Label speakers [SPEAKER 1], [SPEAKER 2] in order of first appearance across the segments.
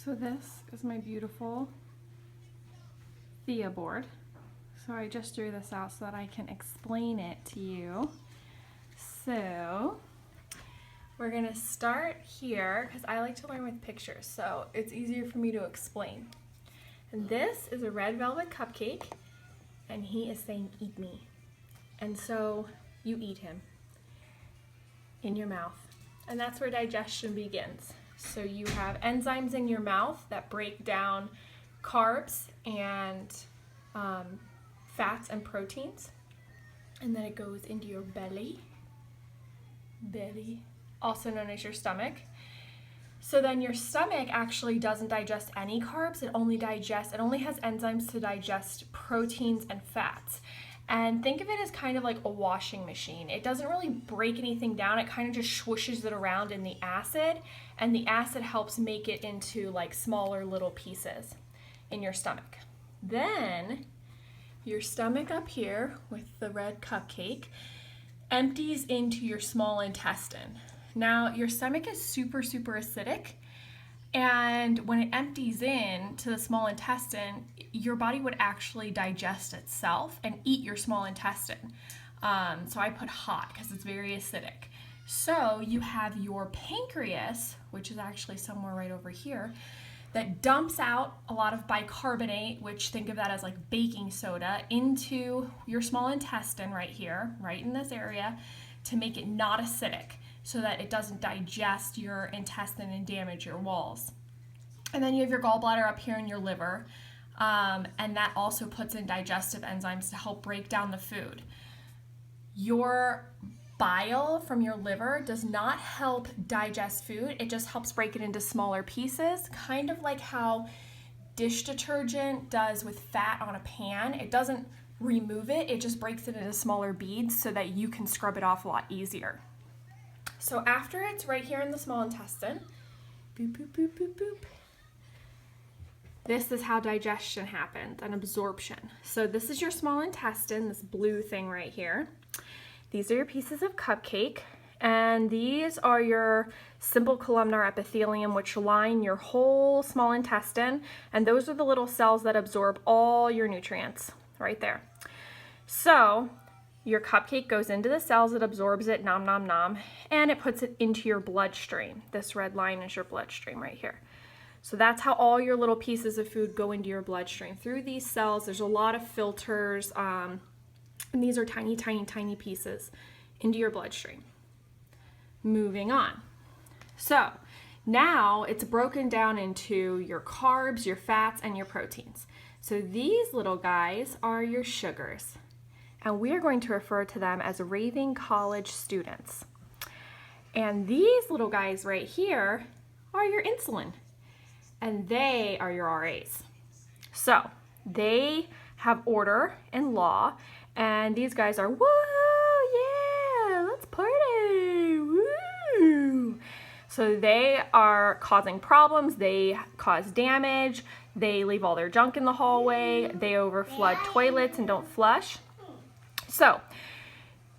[SPEAKER 1] So this is my beautiful Thea board. So I just drew this out so that I can explain it to you. So we're gonna start here because I like to learn with pictures, so it's easier for me to explain. And this is a red velvet cupcake, and he is saying, "Eat me." And so you eat him in your mouth. And that's where digestion begins. So you have enzymes in your mouth that break down carbs and fats and proteins. And then it goes into your belly, also known as your stomach. So then your stomach actually doesn't digest any carbs. It only has enzymes to digest proteins and fats. And think of it as kind of like a washing machine. It doesn't really break anything down. It kind of just swooshes it around in the acid, and the acid helps make it into like smaller little pieces in your stomach. Then your stomach up here with the red cupcake empties into your small intestine. Now your stomach is super acidic, and when it empties in to the small intestine, your body would actually digest itself and eat your small intestine. So I put hot because it's very acidic. So you have your pancreas, which is actually somewhere right over here, that dumps out a lot of bicarbonate, which think of that as like baking soda, into your small intestine right here, right in this area, to make it not acidic, so that it doesn't digest your intestine and damage your walls. And then you have your gallbladder up here in your liver, and that also puts in digestive enzymes to help break down the food. Your bile from your liver does not help digest food, it just helps break it into smaller pieces, kind of like how dish detergent does with fat on a pan. It doesn't remove it, it just breaks it into smaller beads so that you can scrub it off a lot easier. So after it's right here in the small intestine, boop, boop, boop, boop, boop. This is how digestion happens and absorption. So this is your small intestine, this blue thing right here. These are your pieces of cupcake, and these are your simple columnar epithelium, which line your whole small intestine, and those are the little cells that absorb all your nutrients right there. So your cupcake goes into the cells, it absorbs it, nom nom nom, and it puts it into your bloodstream. This red line is your bloodstream right here. So that's how all your little pieces of food go into your bloodstream. Through these cells, there's a lot of filters, and these are tiny pieces into your bloodstream. Moving on. So now it's broken down into your carbs, your fats, and your proteins. So these little guys are your sugars, and we are going to refer to them as raving college students. And these little guys right here are your insulin, and they are your RAs. So they have order and law, and these guys are, whoa, yeah, let's party, woo. So they are causing problems, they cause damage, they leave all their junk in the hallway, they overflood toilets and don't flush. So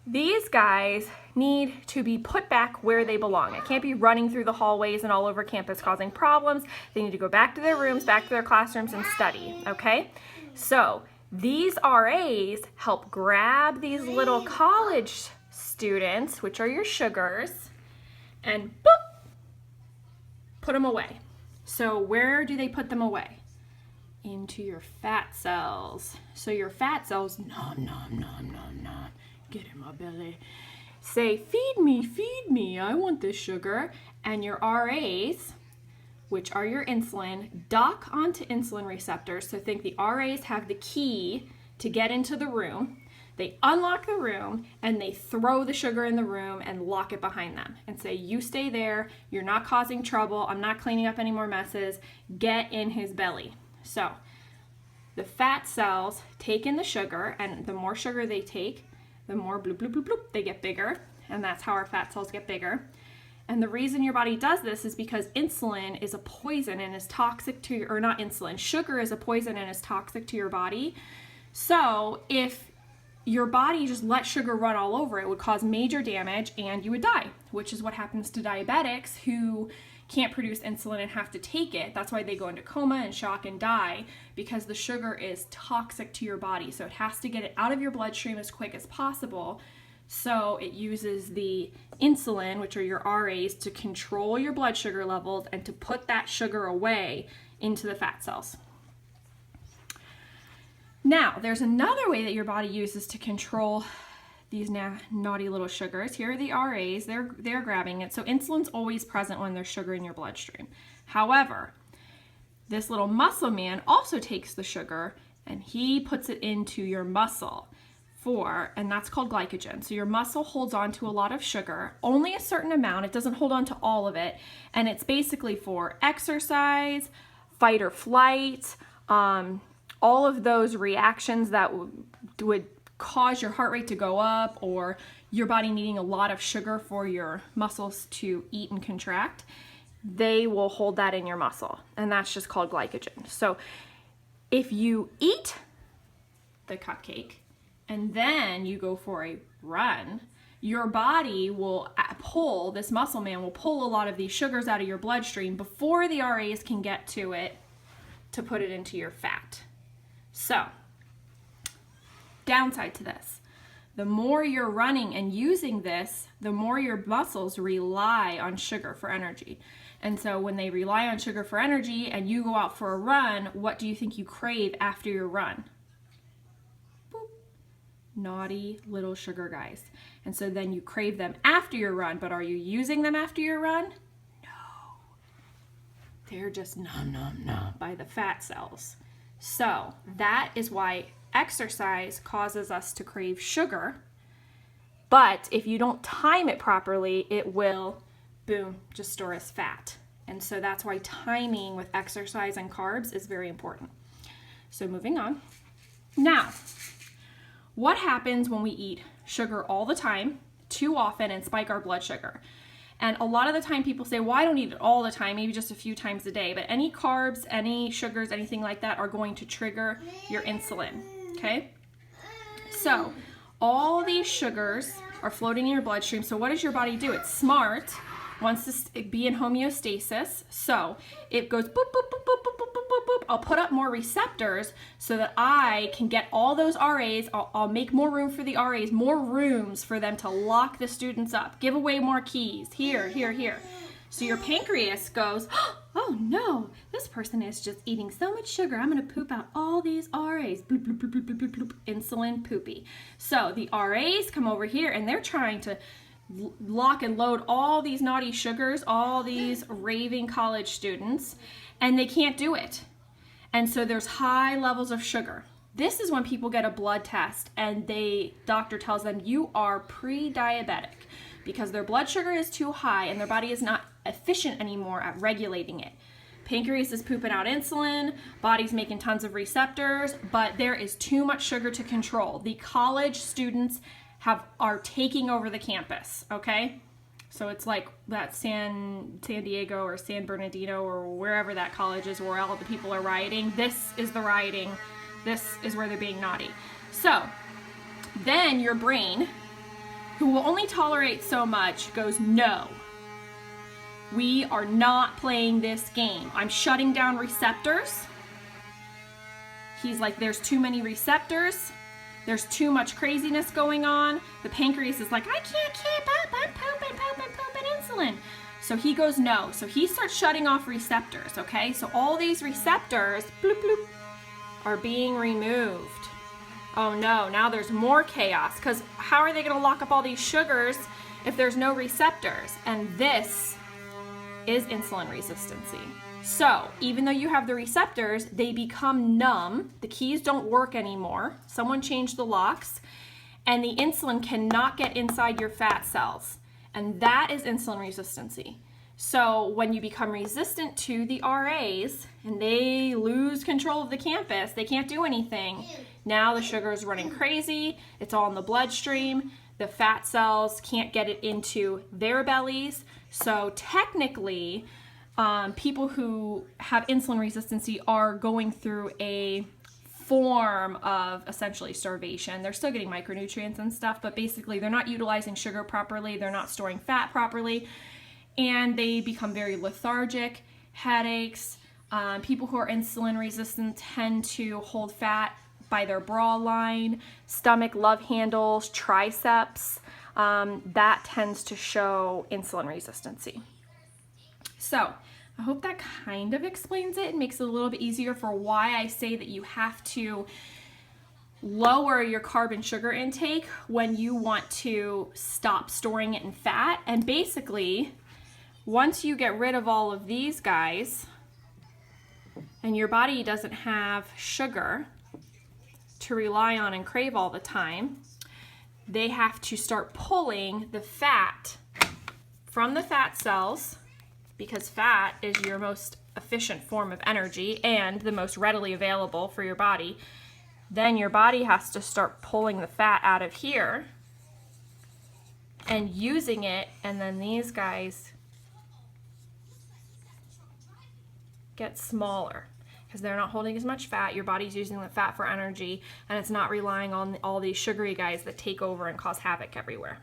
[SPEAKER 1] these guys need to be put back where they belong. It can't be running through the hallways and all over campus causing problems. They need to go back to their rooms, back to their classrooms and study, okay? So these RAs help grab these little college students, which are your sugars, and boop, put them away. So where do they put them away? Into your fat cells. So your fat cells, nom, nom, nom, nom, nom, get in my belly, say, feed me, I want this sugar. And your RAs, which are your insulin, dock onto insulin receptors. So think the RAs have the key to get into the room. They unlock the room and they throw the sugar in the room and lock it behind them and say, you stay there, you're not causing trouble, I'm not cleaning up any more messes, get in his belly. So the fat cells take in the sugar, and the more sugar they take, the more bloop, bloop, bloop, bloop, they get bigger, and that's how our fat cells get bigger. And the reason your body does this is because insulin is a poison and is toxic to your, or not insulin, sugar is a poison and is toxic to your body. So if your body just let sugar run all over, it would cause major damage and you would die, which is what happens to diabetics who can't produce insulin and have to take it. That's why they go into coma and shock and die, because the sugar is toxic to your body. So it has to get it out of your bloodstream as quick as possible. So it uses the insulin, which are your RAs, to control your blood sugar levels and to put that sugar away into the fat cells. Now, there's another way that your body uses to control these naughty little sugars. Here are the RAs, they're grabbing it. So insulin's always present when there's sugar in your bloodstream. However, this little muscle man also takes the sugar and he puts it into your muscle and that's called glycogen. So your muscle holds on to a lot of sugar, only a certain amount. It doesn't hold on to all of it. And it's basically for exercise, fight or flight, all of those reactions that would cause your heart rate to go up, or your body needing a lot of sugar for your muscles to eat and contract. They will hold that in your muscle, and that's just called glycogen. So if you eat the cupcake and then you go for a run, your body will pull, this muscle man will pull a lot of these sugars out of your bloodstream before the RAs can get to it to put it into your fat. So, downside to this, the more you're running and using this, the more your muscles rely on sugar for energy. And so when they rely on sugar for energy and you go out for a run, what do you think you crave after your run? Boop. Naughty little sugar guys. And so then you crave them after your run, but are you using them after your run? No. They're just nom nom nom by the fat cells. So that is why exercise causes us to crave sugar, but if you don't time it properly, it will, boom, just store as fat. And so that's why timing with exercise and carbs is very important. So moving on. Now, what happens when we eat sugar all the time, too often, and spike our blood sugar? And a lot of the time people say, well, I don't eat it all the time, maybe just a few times a day. But any carbs, any sugars, anything like that are going to trigger your insulin, okay? So all these sugars are floating in your bloodstream. So what does your body do? It's smart, wants to be in homeostasis. So it goes boop, boop, boop, boop, boop, boop, boop, boop, boop. I'll put up more receptors so that I can get all those RAs. I'll make more room for the RAs, more rooms for them to lock the students up, give away more keys, here, here, here. So your pancreas goes, oh no, this person is just eating so much sugar. I'm gonna poop out all these RAs, bloop, bloop, bloop, bloop, bloop, bloop, bloop. Insulin poopy. So the RAs come over here and they're trying to lock and load all these naughty sugars, all these raving college students, and they can't do it. And so there's high levels of sugar. This is when people get a blood test and doctor tells them you are pre-diabetic because their blood sugar is too high and their body is not efficient anymore at regulating it. Pancreas is pooping out insulin, body's making tons of receptors, but there is too much sugar to control. The college students are taking over the campus, okay? So it's like that San Diego or San Bernardino or wherever that college is where all the people are rioting. This is the rioting. This is where they're being naughty. So then your brain, who will only tolerate so much, goes, no, we are not playing this game. I'm shutting down receptors. He's like, there's too many receptors. There's too much craziness going on. The pancreas is like, I can't keep up. I'm pooping insulin. So he goes, no. So he starts shutting off receptors, okay? So all these receptors, bloop, bloop, are being removed. Oh no, now there's more chaos, because how are they going to lock up all these sugars if there's no receptors? And this is insulin resistancy. So even though you have the receptors, they become numb. The keys don't work anymore. Someone changed the locks, and the insulin cannot get inside your fat cells. And that is insulin resistancy. So when you become resistant to the RAs and they lose control of the campus, they can't do anything. Now the sugar is running crazy. It's all in the bloodstream. The fat cells can't get it into their bellies. So technically, people who have insulin resistancy are going through a form of essentially starvation. They're still getting micronutrients and stuff, but basically they're not utilizing sugar properly. They're not storing fat properly. and they become very lethargic, headaches. People who are insulin resistant tend to hold fat by their bra line, stomach love handles, triceps. That tends to show insulin resistancy. So I hope that kind of explains it and makes it a little bit easier for why I say that you have to lower your carb and sugar intake when you want to stop storing it in fat. And basically, once you get rid of all of these guys and your body doesn't have sugar to rely on and crave all the time, they have to start pulling the fat from the fat cells, because fat is your most efficient form of energy and the most readily available for your body. Then your body has to start pulling the fat out of here and using it, and then these guys get smaller because they're not holding as much fat. Your body's using the fat for energy, and it's not relying on all these sugary guys that take over and cause havoc everywhere.